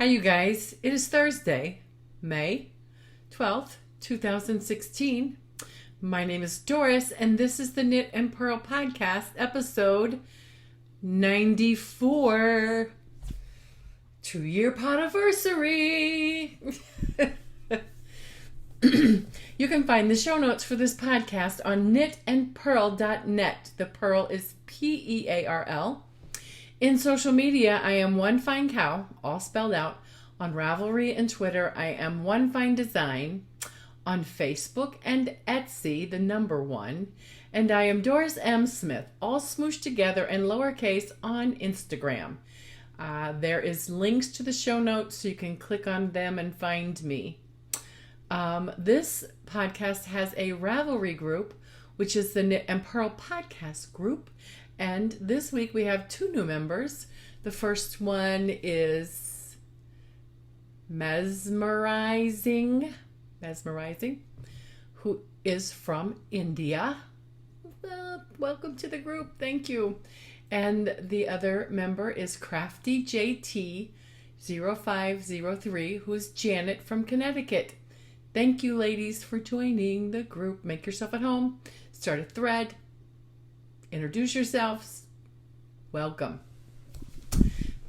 Hi, you guys. It is Thursday, May 12th, 2016. My name is Doris, and this is the Knit and Purl Podcast, episode 94. 2-year Podiversary. You can find the show notes for this podcast on knitandpurl.net. The Purl is P-E-A-R-L. In social media, I am One Fine Cow, all spelled out. On Ravelry and Twitter, I am One Fine Design. On Facebook and Etsy, the number 1. And I am Doris M. Smith, all smooshed together and lowercase on Instagram. There is links to the show notes, so you can click on them and find me. This podcast has a Ravelry group, which is the Knit and Purl Podcast group. And this week we have 2 new members. The first one is Mesmerizing, who is from India. Welcome to the group. Thank you. And the other member is Crafty JT 0503, who is Janet from Connecticut. Thank you, ladies, for joining the group. Make yourself at home. Start a thread. Introduce yourselves. Welcome.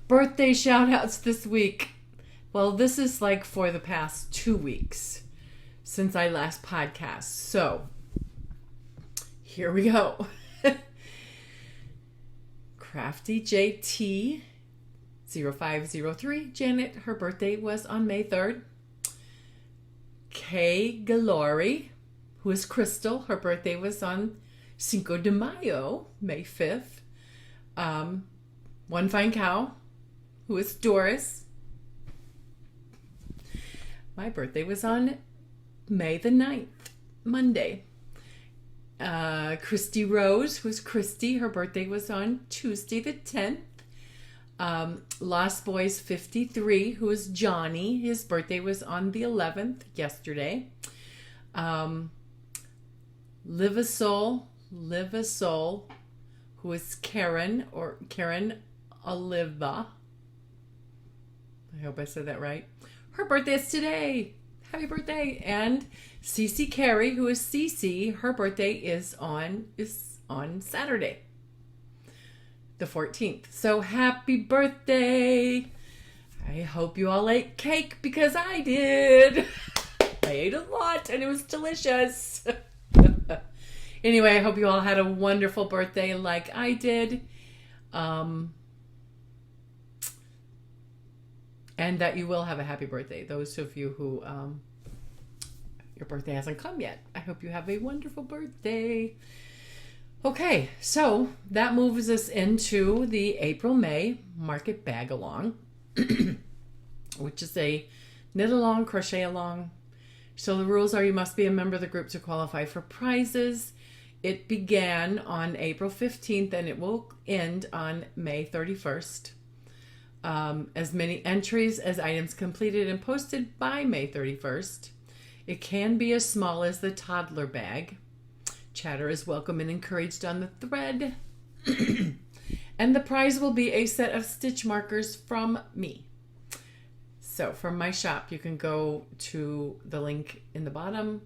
Birthday shout outs this week. Well, this is like for the past 2 weeks since I last podcast. So here we go. Crafty JT 0503. Janet, her birthday was on May 3rd. Kay Galori, who is Crystal, her birthday was on Cinco de Mayo, May 5th. One Fine Cow, who is Doris. My birthday was on May the 9th, Monday. Christy Rose, who's Christy, her birthday was on Tuesday the 10th. Lost Boys 53, who is Johnny, his birthday was on the 11th, yesterday. Live a Soul, who is Karen Oliva. I hope I said that right. Her birthday is today. Happy birthday. And Cece Carey, who is Cece, her birthday is on Saturday, the 14th. So happy birthday. I hope you all ate cake because I did. I ate a lot and it was delicious. Anyway, I hope you all had a wonderful birthday like I did. And that you will have a happy birthday. Those of you who your birthday hasn't come yet, I hope you have a wonderful birthday. Okay, so that moves us into the April-May Market Bag Along, which is a knit along, crochet along. So the rules are you must be a member of the group to qualify for prizes. It began on April 15th and it will end on May 31st. As many entries as items completed and posted by May 31st. It can be as small as the toddler bag. Chatter is welcome and encouraged on the thread. And the prize will be a set of stitch markers from me. So from my shop, you can go to the link in the bottom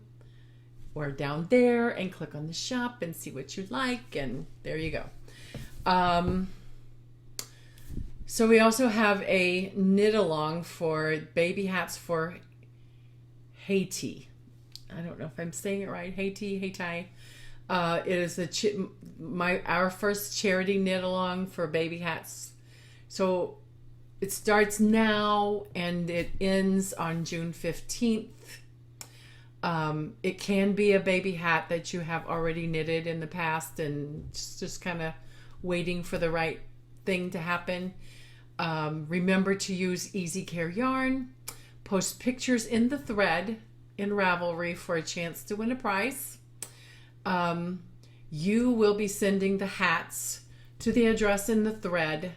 or down there and click on the shop and see what you like. And there you go. So we also have a knit along for baby hats for Haiti. I don't know if I'm saying it right. Haiti. It is our first charity knit along for baby hats. So it starts now and it ends on June 15th. It can be a baby hat that you have already knitted in the past and just kind of waiting for the right thing to happen. Remember to use Easy Care yarn. Post pictures in the thread in Ravelry for a chance to win a prize. You will be sending the hats to the address in the thread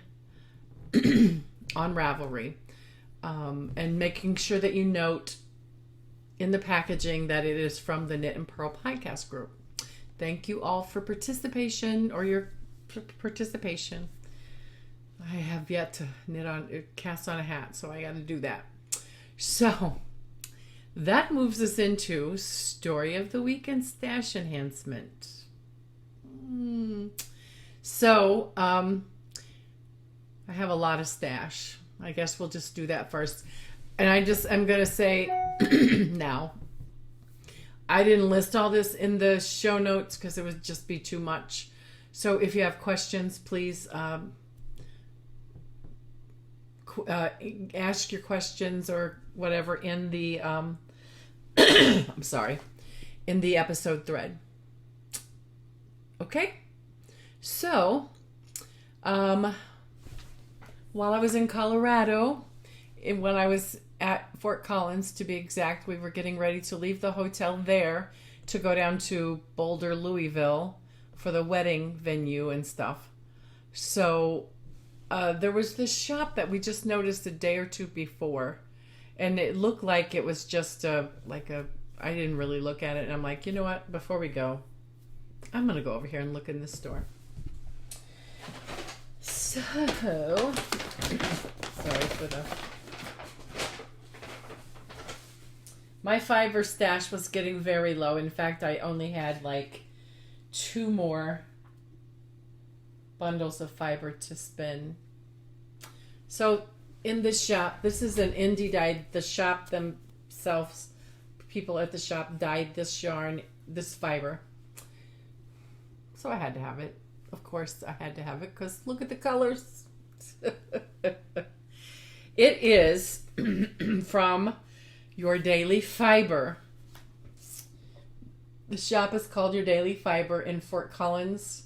on Ravelry, and making sure that you note in the packaging that it is from the Knit and Purl Podcast group. Thank you all for participation or your participation. I have yet to cast on a hat, so I got to do that. So that moves us into story of the week and stash enhancement. So I have a lot of stash. I guess we'll just do that first. And I'm going to say now, I didn't list all this in the show notes because it would just be too much. So if you have questions, please ask your questions or whatever in the I'm sorry, in the episode thread. Okay? So, while I was in Colorado, when I was at Fort Collins, to be exact, we were getting ready to leave the hotel there to go down to Boulder, Louisville for the wedding venue and stuff. So there was this shop that we just noticed a day or two before, and it looked like it was just I didn't really look at it, and I'm like, you know what, before we go, I'm going to go over here and look in this store. So, sorry for the... My fiber stash was getting very low. In fact, I only had like 2 more bundles of fiber to spin. So in this shop, this is an indie dyed. The shop themselves, people at the shop dyed this yarn, this fiber. So I had to have it. Of course I had to have it because look at the colors. It is from Your Daily Fiber. The shop is called Your Daily Fiber in Fort Collins,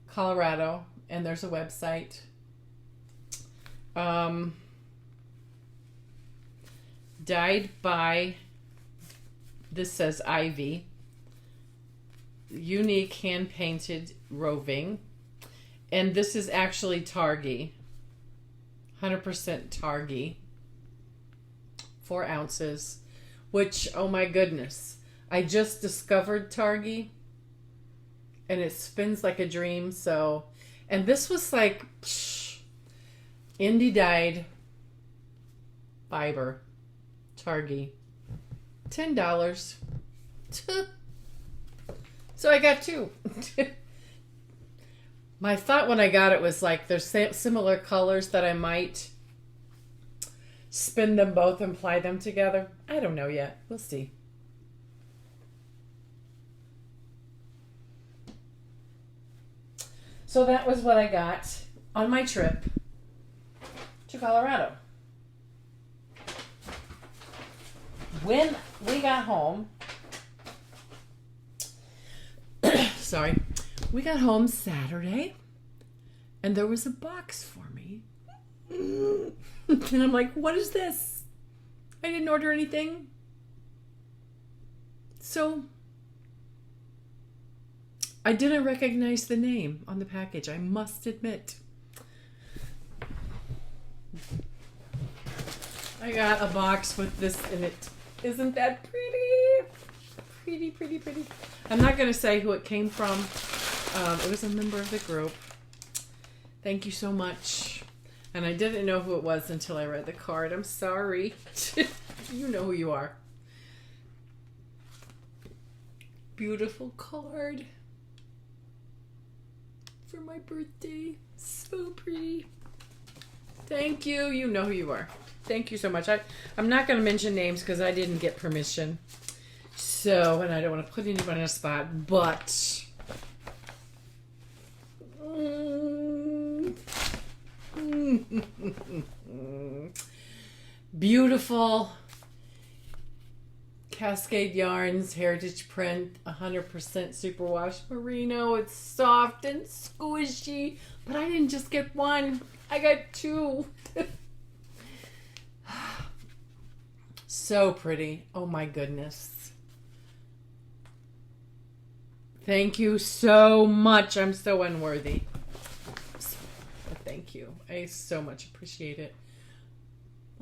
Colorado, and there's a website. Dyed by, this says Ivy, unique hand-painted roving, and this is actually Targhee, 100% Targhee. 4 ounces, which, oh my goodness, I just discovered Targhee and it spins like a dream. So, and this was like indie dyed fiber Targhee, $10. So I got 2. My thought when I got it was like there's similar colors that I might spin them both and ply them together. I don't know yet. We'll see. So that was what I got on my trip to Colorado. When we got home, sorry, we got home Saturday and there was a box for me. And I'm like, what is this? I didn't order anything. So I didn't recognize the name on the package, I must admit. I got a box with this in it. Isn't that pretty? Pretty, pretty, pretty. I'm not going to say who it came from. It was a member of the group. Thank you so much. And I didn't know who it was until I read the card. I'm sorry. You know who you are. Beautiful card for my birthday. So pretty. Thank you. You know who you are. Thank you so much. I'm not going to mention names because I didn't get permission. So, and I don't want to put anyone on a spot, but... Beautiful Cascade Yarns Heritage Print 100% superwash merino. It's soft and squishy, but I didn't just get 1, I got 2. So pretty. Oh my goodness. Thank you so much. I'm so unworthy. Thank you. I so much appreciate it.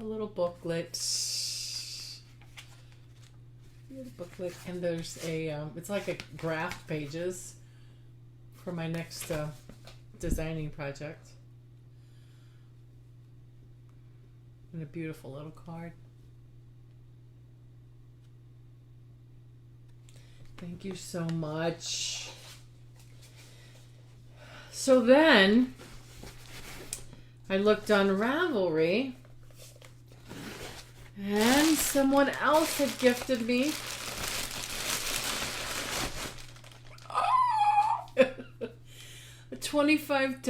A little booklet. And there's a, it's like a graph pages for my next designing project. And a beautiful little card. Thank you so much. So then I looked on Ravelry and someone else had gifted me a $25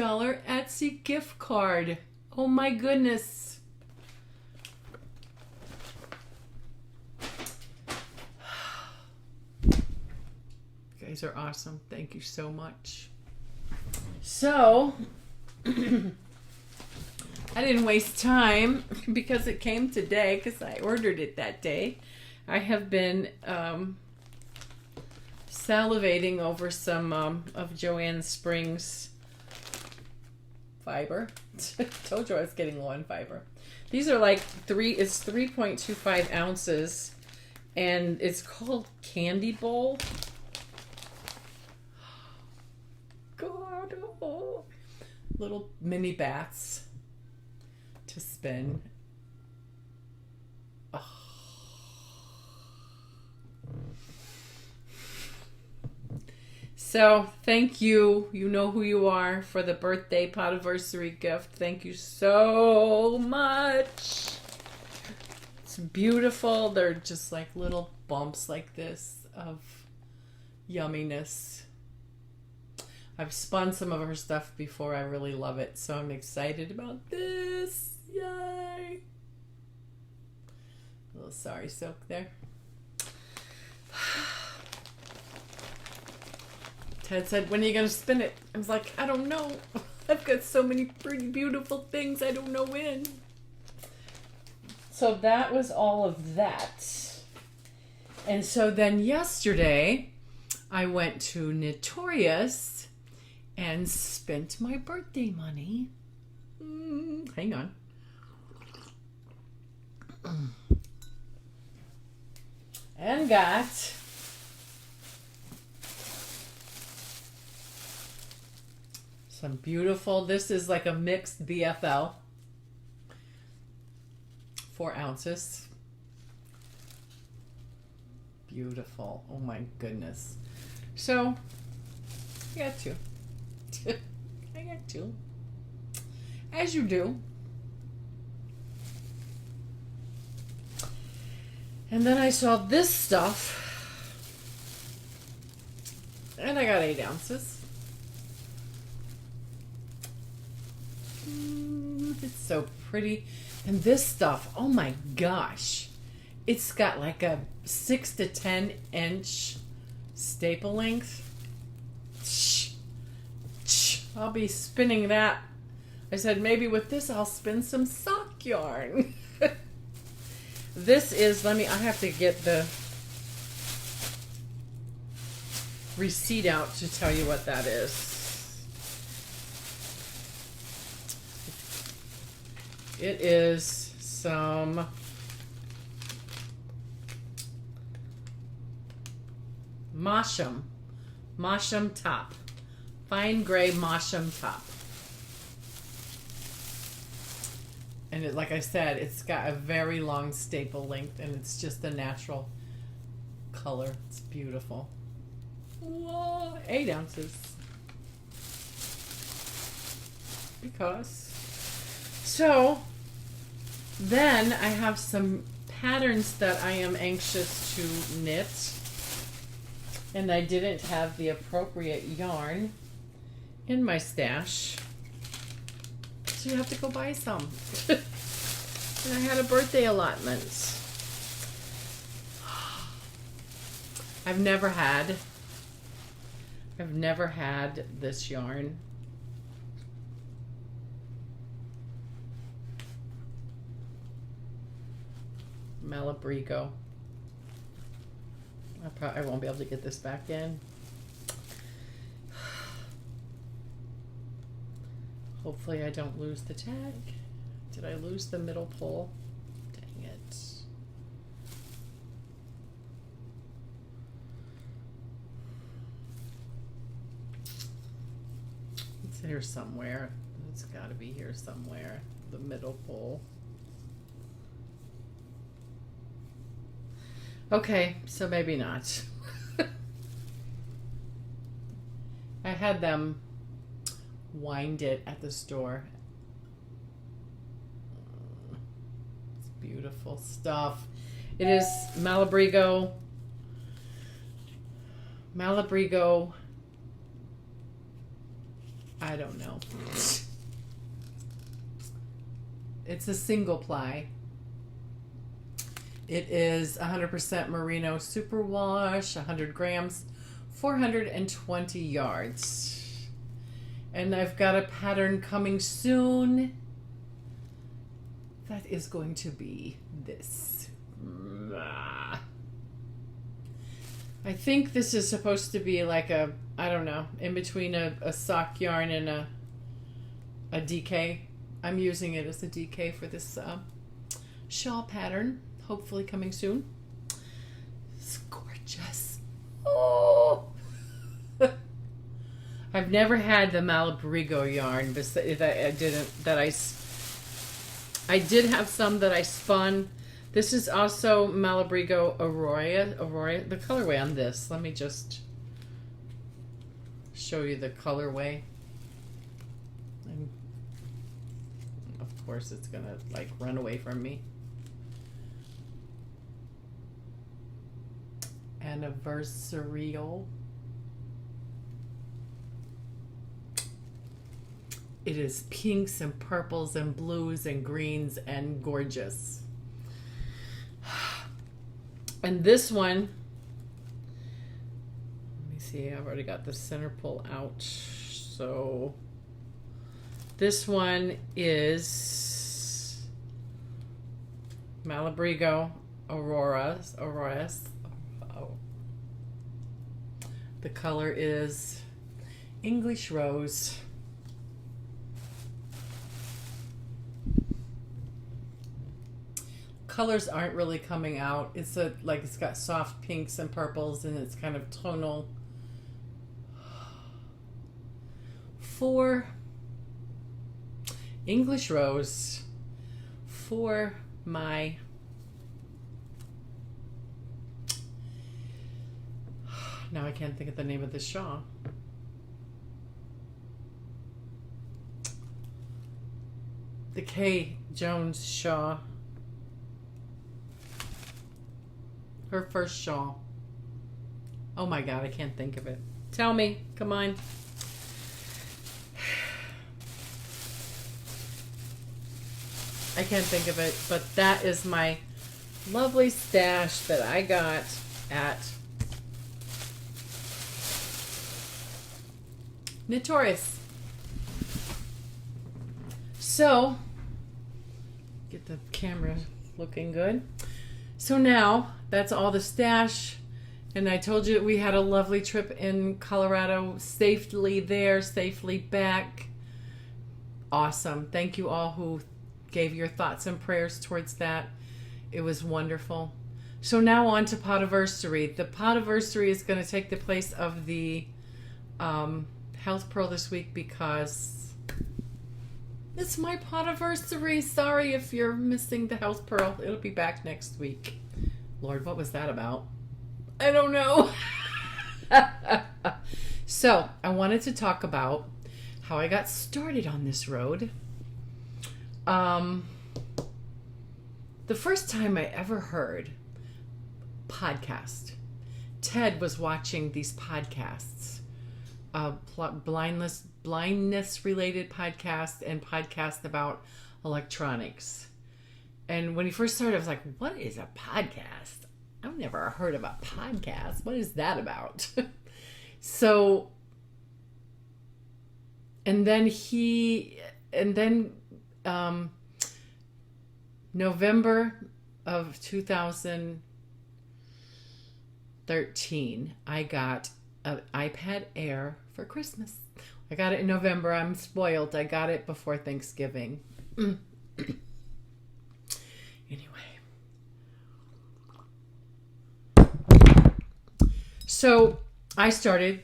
Etsy gift card. Oh my goodness. You guys are awesome. Thank you so much. So, I didn't waste time because it came today because I ordered it that day. I have been salivating over some of Joanne Springs fiber. Told you I was getting low on fiber. These are like it's 3.25 ounces and it's called Candy Bowl. God, oh. Little mini bats to spin. Oh. So thank you. You know who you are for the birthday Podiversary gift. Thank you so much. It's beautiful. They're just like little bumps like this of yumminess. I've spun some of her stuff before. I really love it. So I'm excited about this. Yay. A little sari silk there. Ted said, when are you going to spin it? I was like, I don't know. I've got so many pretty beautiful things. I don't know when. So that was all of that. And so then yesterday, I went to Notorious and spent my birthday money. Hang on. And got some beautiful, this is like a mixed BFL. 4 ounces. Beautiful. Oh my goodness. So, I got 2. I got 2. As you do. And then I saw this stuff. And I got 8 ounces. It's so pretty. And this stuff, oh my gosh. It's got like a 6 to 10 inch staple length. I'll be spinning that. I said maybe with this I'll spin some sock yarn. This is, I have to get the receipt out to tell you what that is. It is some Mosham top. Fine gray Mosham top. And it, like I said, it's got a very long staple length and it's just a natural color. It's beautiful. Whoa, 8 ounces. Because. So, then I have some patterns that I am anxious to knit. And I didn't have the appropriate yarn in my stash. So you have to go buy some. And I had a birthday allotment. I've never had this yarn. Malabrigo. I won't be able to get this back in. Hopefully I don't lose the tag. Did I lose the middle pole? Dang it. It's here somewhere. It's got to be here somewhere. The middle pole. Okay, so maybe not. I had them wind it at the store. It's beautiful stuff. It is malabrigo. I don't know. It's a single ply. It is 100% merino superwash, 100 grams, 420 yards. And I've got a pattern coming soon. That is going to be this. I think this is supposed to be like a, I don't know, in between a sock yarn and a DK. I'm using it as a DK for this shawl pattern, hopefully coming soon. It's gorgeous. Oh! I've never had the malabrigo yarn, but I did have some that I spun. This is also malabrigo Aurora. The colorway on this, let me just show you the colorway. And of course it's gonna like run away from me. Anniversary. It is pinks and purples and blues and greens and gorgeous. And this one, let me see, I've already got the center pull out. So this one is malabrigo Aurora. Oh. The color is English rose. Colors aren't really coming out. It's it's got soft pinks and purples, and it's kind of tonal. For English rose, for my now I can't think of the name of this shawl. The K. Jones shawl. Her first shawl. Oh my God, I can't think of it. Tell me, come on. I can't think of it, but that is my lovely stash that I got at Notorious. So, get the camera looking good. So now, that's all the stash. And I told you we had a lovely trip in Colorado, safely there, safely back. Awesome. Thank you all who gave your thoughts and prayers towards that. It was wonderful. So now on to Podiversary. The Podiversary is going to take the place of the Health Pearl this week because it's my Podiversary. Sorry if you're missing the Health Pearl. It'll be back next week. Lord, what was that about? I don't know. So, I wanted to talk about how I got started on this road. The first time I ever heard podcast, Ted was watching these podcasts, blindness related podcast and podcast about electronics. And when he first started, I was like, what is a podcast? I've never heard of a podcast. What is that about? So, November of 2013, I got an iPad Air for Christmas. I got it in November. I'm spoiled. I got it before Thanksgiving. Anyway. So I started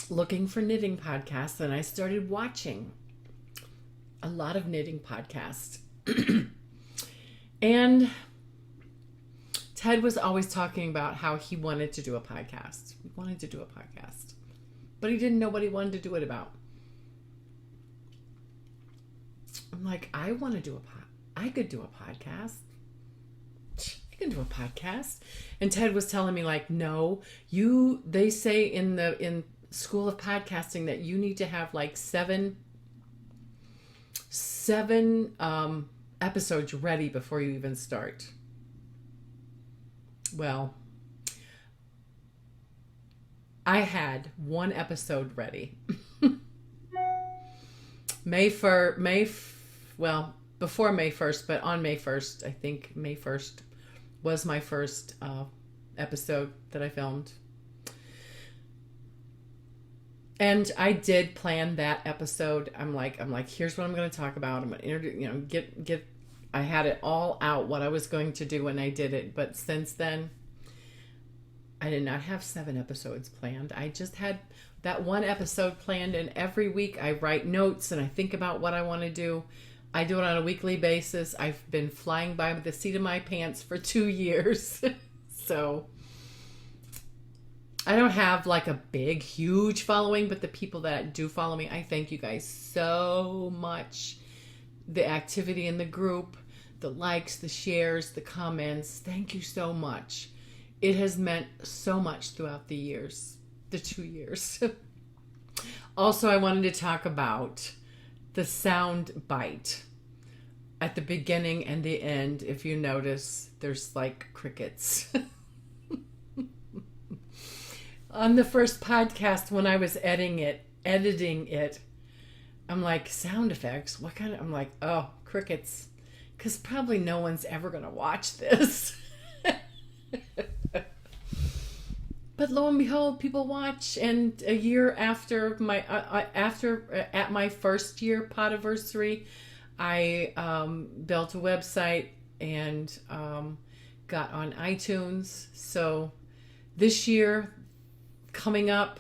looking for knitting podcasts, and I started watching a lot of knitting podcasts. And Ted was always talking about how he wanted to do a podcast. He wanted to do a podcast. But he didn't know what he wanted to do it about. I'm like, I want to do I could do a podcast. I can do a podcast. And Ted was telling me like, no, they say in School of Podcasting that you need to have like seven episodes ready before you even start. Well, I had one episode ready. Before May 1st, but on May 1st, I think May 1st was my first episode that I filmed. And I did plan that episode. I'm like, here's what I'm going to talk about. I'm going to introduce, I had it all out, what I was going to do when I did it. But since then, I did not have 7 episodes planned. I just had that one episode planned, and every week I write notes and I think about what I want to do. I do it on a weekly basis. I've been flying by with the seat of my pants for 2 years. So I don't have like a big, huge following, but the people that do follow me, I thank you guys so much. The activity in the group, the likes, the shares, the comments, thank you so much. It has meant so much throughout the years, the 2 years. Also, I wanted to talk about the sound bite. At the beginning and the end, if you notice, there's like crickets. On the first podcast, when I was editing it, I'm like, sound effects? What kind of... I'm like, oh, crickets. Because probably no one's ever going to watch this. But lo and behold, people watch, and a year after at my first year Podiversary, I built a website and got on iTunes. So this year coming up,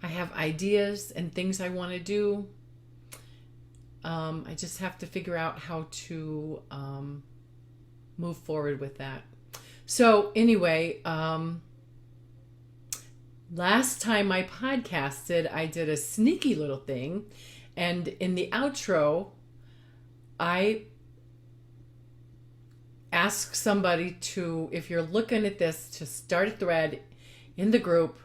I have ideas and things I want to do. I just have to figure out how to move forward with that. So anyway, last time I podcasted, I did a sneaky little thing. And in the outro, I ask somebody to, if you're looking at this, to start a thread in the group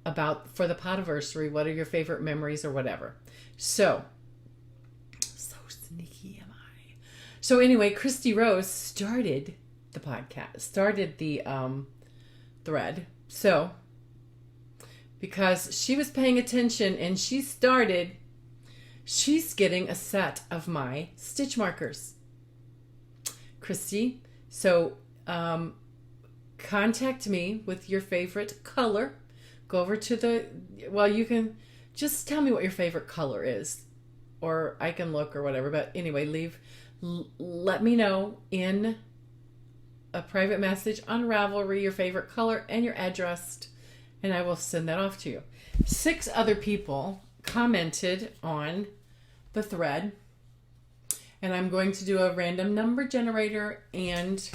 for the Podiversary. What are your favorite memories or whatever? So sneaky am I. So anyway, Christy Rose started the podcast, started the thread. So because she was paying attention and she's getting a set of my stitch markers. Christy, so contact me with your favorite color. Go over to you can just tell me what your favorite color is, or I can look or whatever. But anyway, let me know in a private message on Ravelry your favorite color and your address, and I will send that off to you. 6 other people commented on the thread, and I'm going to do a random number generator, and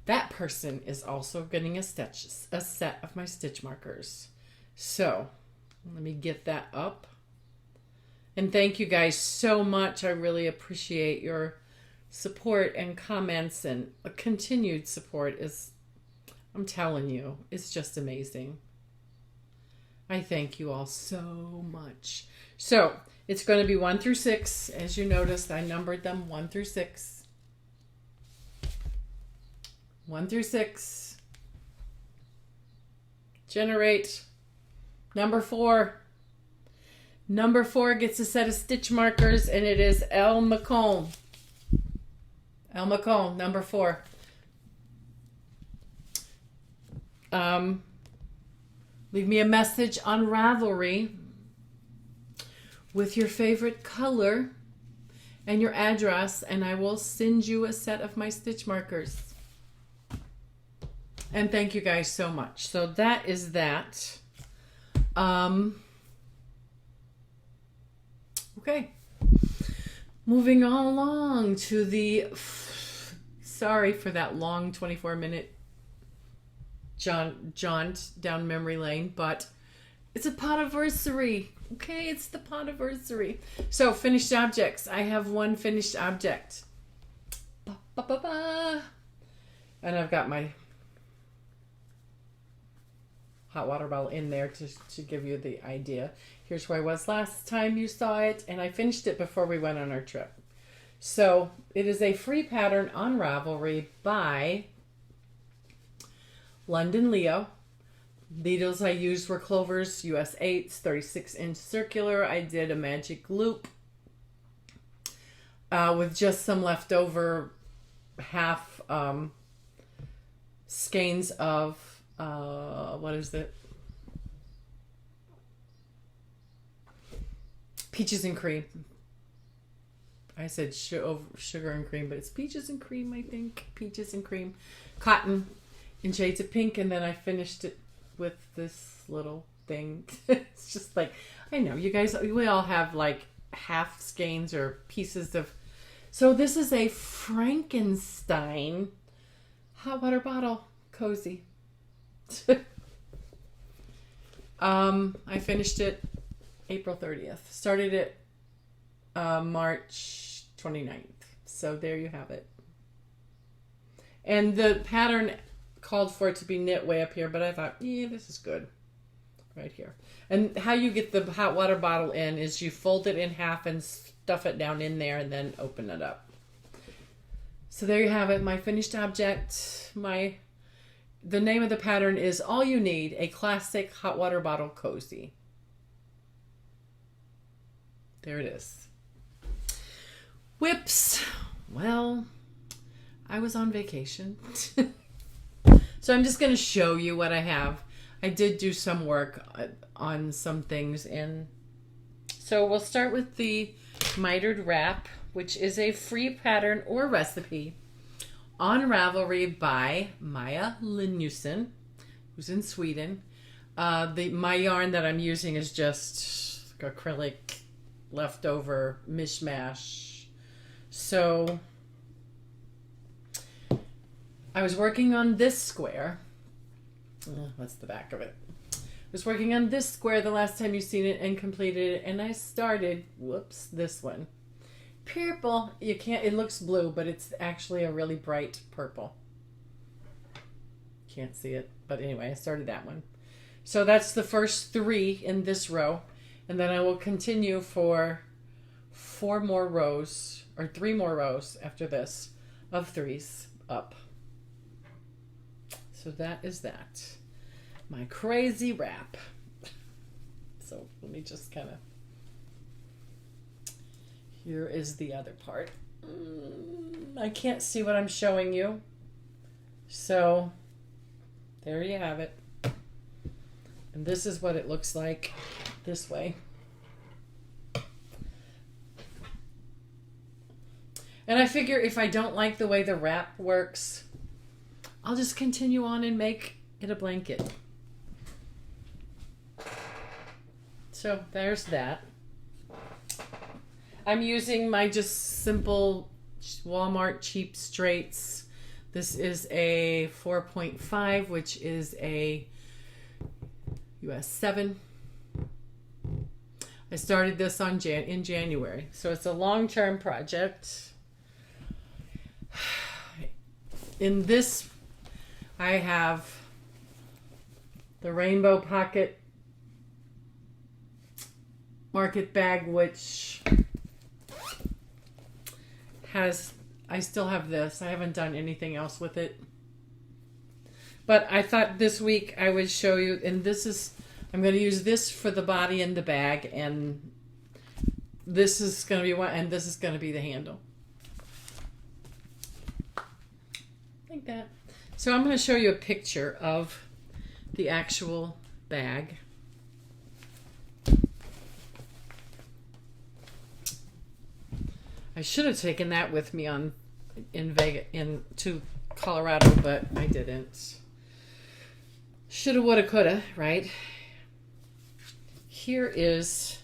that person is also getting a set of my stitch markers. So let me get that up. And thank you guys so much. I really appreciate your support and comments, and a continued support I'm telling you, it's just amazing. I thank you all so much. So it's going to be 1 through 6. As you noticed, I numbered them 1 through 6. 1 through 6. Generate. Number 4. Number 4 gets a set of stitch markers, and it is L. McComb. L. McComb, number 4. Leave me a message on Ravelry with your favorite color and your address, and I will send you a set of my stitch markers. And thank you guys so much. So that is that. Okay. Moving on along to sorry for that long 24-minute jaunt down memory lane, but it's a Podiversary. Okay, it's the Podiversary. So, finished objects. I have one finished object. Ba, ba, ba, ba. And I've got my hot water bottle in there to give you the idea. Here's where I was last time you saw it, and I finished it before we went on our trip. So, it is a free pattern on Ravelry by London Leo. Needles I used were Clover's US 8s, 36-inch circular. I did a magic loop with just some leftover half skeins of, what is it? Peaches and cream. I said sugar and cream, but it's peaches and cream, I think. Peaches and cream. Cotton in shades of pink, and then I finished it with this little thing. It's just like, I know, you guys, we all have like half skeins or pieces of. So this is a Frankenstein hot water bottle cozy. I finished it April 30th. Started it March 29th. So there you have it. And the pattern called for it to be knit way up here, but I thought, yeah, this is good right here. And how you get the hot water bottle in is you fold it in half and stuff it down in there and then open it up. So there you have it, my finished object. The name of the pattern is All You Need, a classic hot water bottle cozy. There it is. Whips. Well, I was on vacation. So I'm just going to show you what I have. I did do some work on some things. And so we'll start with the mitered wrap, which is a free pattern or recipe on Ravelry by Maya Linusson, who's in Sweden. My yarn that I'm using is just acrylic leftover mishmash. So I was working on this square. That's the back of it. I was working on this square the last time you seen it and completed it, and I started, this one. Purple. You can't, it looks blue, but it's actually a really bright purple. Can't see it, but anyway, I started that one. So that's the first 3 in this row, and then I will continue for 4 more rows, or 3 more rows after this, of 3s up. So that is that. My crazy wrap. So let me just kind of. Here is the other part. I can't see what I'm showing you. So there you have it. And this is what it looks like this way. And I figure if I don't like the way the wrap works, I'll just continue on and make it a blanket. So there's that. I'm using my just simple Walmart cheap straights. This is a 4.5, which is a US 7. I started this in January, so it's a long-term project. In this, I have the Rainbow Pocket Market Bag, which has, I still have this. I haven't done anything else with it. But I thought this week I would show you, and this is, I'm going to use this for the body and the bag, and this is going to be one, and this is going to be the handle. Like that. So I'm going to show you a picture of the actual bag. I should have taken that with me to Colorado, but I didn't. Shoulda, woulda, coulda, right? Here is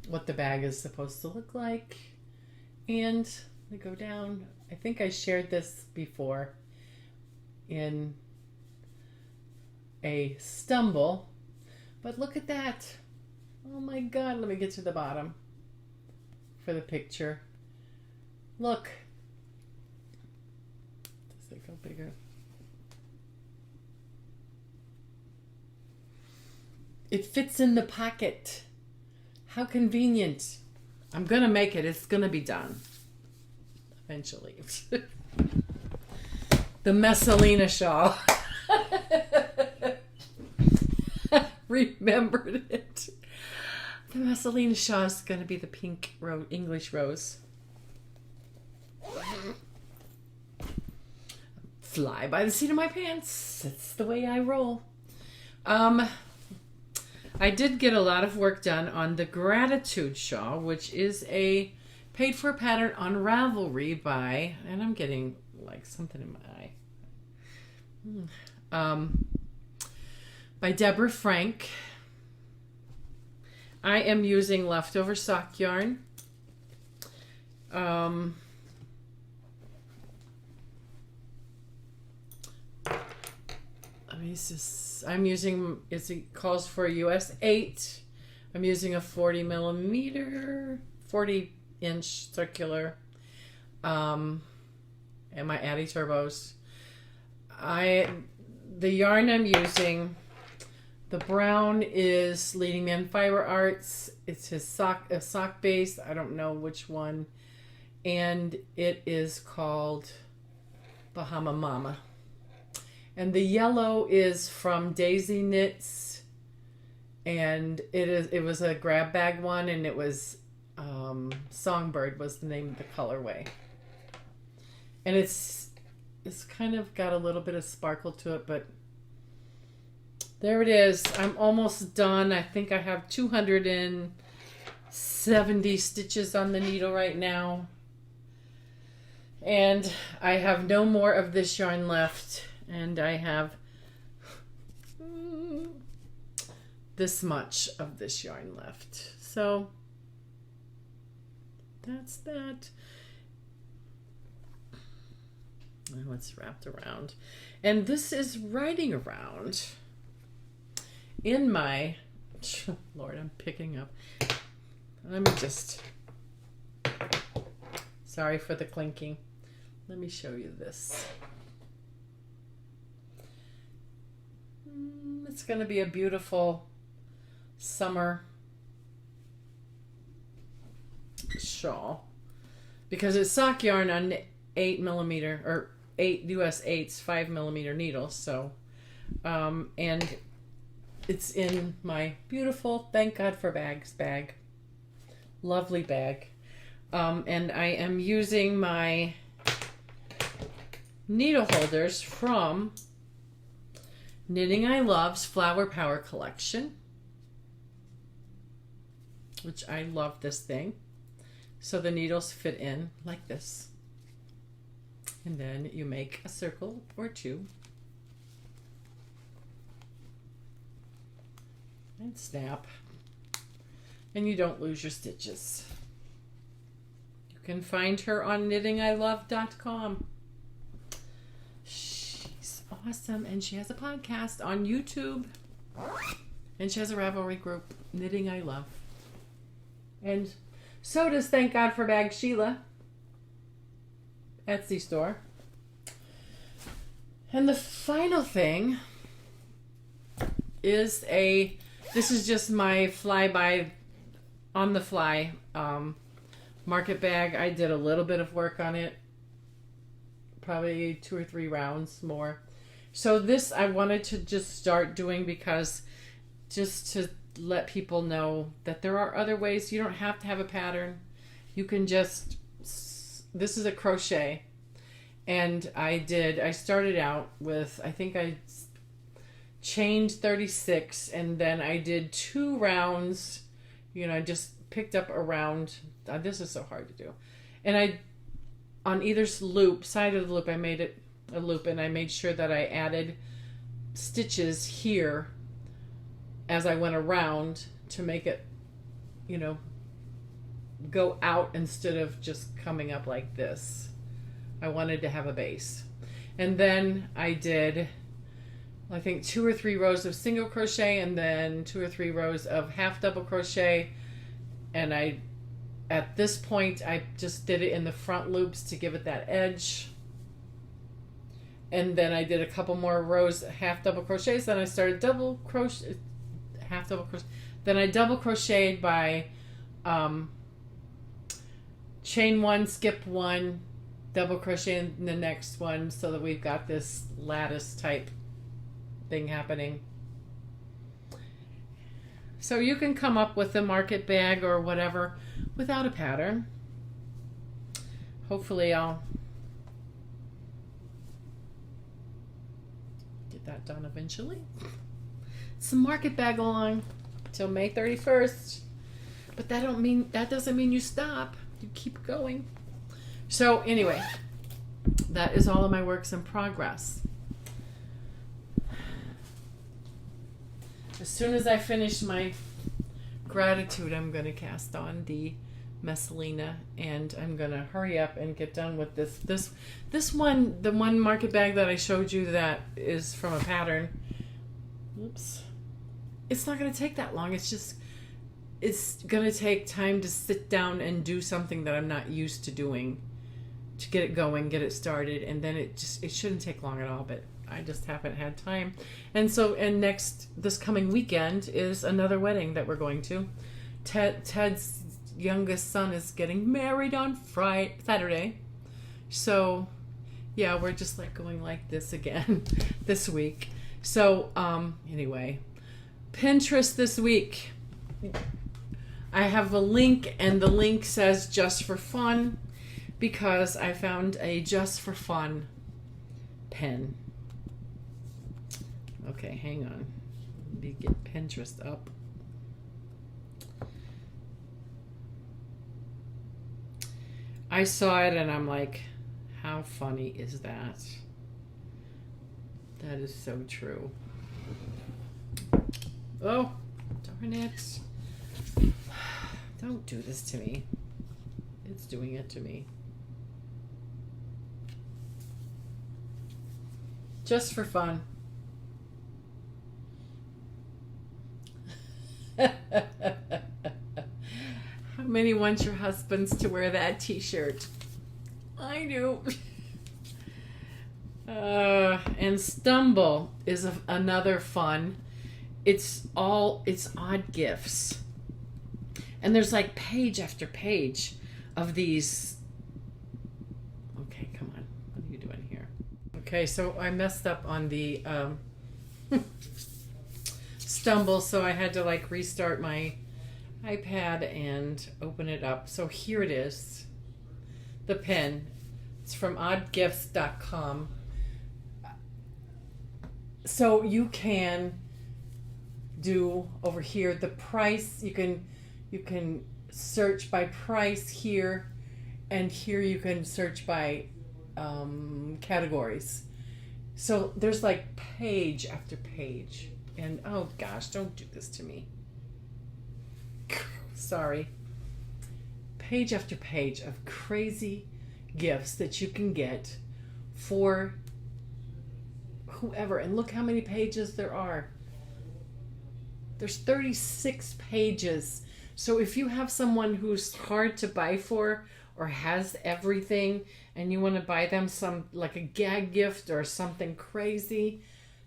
what the bag is supposed to look like. And let me go down. I think I shared this before in a stumble. But look at that. Oh my God, let me get to the bottom for the picture. Look. Does it go bigger? It fits in the pocket. How convenient. I'm going to make it. It's going to be done. Eventually. The Messalina shawl. Remembered it. The Messalina shawl is going to be the pink English rose. Fly by the seat of my pants. That's the way I roll. I did get a lot of work done on the Gratitude shawl, which is a paid for pattern on Ravelry by, and I'm getting like something in my eye. By Deborah Frank. I am using leftover sock yarn. I'm using, it calls for a US 8. I'm using a 40 millimeter, 40 inch circular, and my Addy Turbos. The yarn I'm using, the brown is Leading Man Fiber Arts. It's a sock base. I don't know which one. And it is called Bahama Mama. And the yellow is from Daisy Knits, and it was a grab bag one, and it was Songbird was the name of the colorway. And it's kind of got a little bit of sparkle to it, but there it is. I'm almost done. I think I have 270 stitches on the needle right now. And I have no more of this yarn left. And I have this much of this yarn left. So that's that. Now it's wrapped around. And this is riding around in my, Lord, I'm picking up. Let me just, sorry for the clinking. Let me show you this. It's going to be a beautiful summer shawl because it's sock yarn on 8 millimeter or 8 US 8s 5 millimeter needles. So, and it's in my beautiful Thank God for Bags bag, lovely bag, and I am using my needle holders from Knitting I Love's Flower Power collection, which I love this thing. So the needles fit in like this. And then you make a circle or two. And snap. And you don't lose your stitches. You can find her on knittingilove.com. Awesome. And she has a podcast on YouTube. And she has a Ravelry group, Knitting I Love. And so does Thank God for Bag Sheila. Etsy store. And the final thing is this is just my flyby on the fly market bag. I did a little bit of work on it. Probably 2 or 3 rounds more. So this I wanted to just start doing because just to let people know that there are other ways. You don't have to have a pattern. You can just, this is a crochet. And I started out with, I think I chained 36 and then I did 2 rounds. You know, I just picked up a round. This is so hard to do. And on either side of the loop, I made it a loop and I made sure that I added stitches here as I went around to make it, you know, go out instead of just coming up like this. I wanted to have a base. And then I did I think 2 or 3 rows of single crochet and then 2 or 3 rows of half double crochet. And at this point, I just did it in the front loops to give it that edge. And then I did a couple more rows, half double crochets. Then I started double crochet, half double crochet. Then I double crocheted by chain 1, skip 1, double crochet in the next one, so that we've got this lattice type thing happening. So you can come up with a market bag or whatever without a pattern. Hopefully I'll get that done eventually. It's a market bag along till May 31st. But that doesn't mean you stop. You keep going. So anyway, that is all of my works in progress. As soon as I finish my gratitude, I'm going to cast on the Messalina, and I'm going to hurry up and get done with this one, the one market bag that I showed you that is from a pattern. Oops. It's not going to take that long. It's going to take time to sit down and do something that I'm not used to doing, to get it going, get it started, and then it shouldn't take long at all, but I just haven't had time. And this coming weekend is another wedding that we're going to. Ted's youngest son is getting married on Saturday. So yeah, we're just like going like this again this week. So anyway, Pinterest this week. I have a link, and the link says just for fun, because I found a just for fun pen. Okay, hang on. Let me get Pinterest up. I saw it and I'm like, how funny is that? That is so true. Oh, darn it. Don't do this to me. It's doing it to me. Just for fun. How many want your husbands to wear that t-shirt? I do. And Stumble is another fun. It's odd gifts. And there's like page after page of these. Okay, come on. What are you doing here? Okay, so I messed up on the Stumble, so I had to like restart my iPad and open it up. So here it is. The pen. It's from oddgifts.com. So you can do over here the price. You can search by price here, and here you can search by categories. So there's like page after page, and oh gosh, don't do this to me. Sorry. Page after page of crazy gifts that you can get for whoever. And look how many pages there are. There's 36 pages. So if you have someone who's hard to buy for or has everything and you want to buy them some, like a gag gift or something crazy,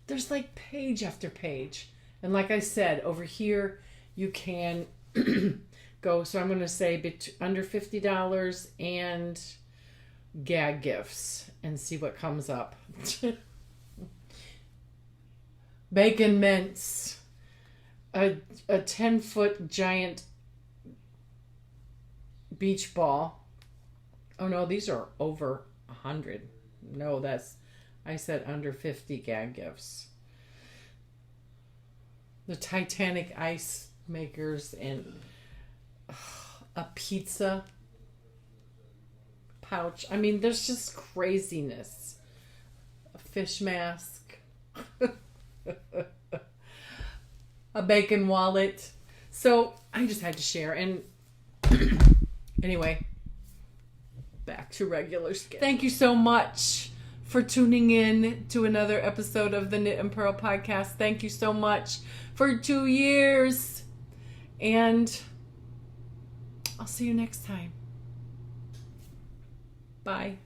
there's like page after page. And like I said, over here you can go, so I'm going to say under $50 and gag gifts and see what comes up. Bacon mints, a 10-foot giant beach ball. Oh no, these are over 100. No, I said under 50 gag gifts. The Titanic ice makers and a pizza pouch. I mean, there's just craziness. A fish mask. A bacon wallet. So I just had to share. And anyway, back to regular schedule. Thank you so much for tuning in to another episode of the Knit and Purl podcast. Thank you so much for 2 years. And I'll see you next time. Bye.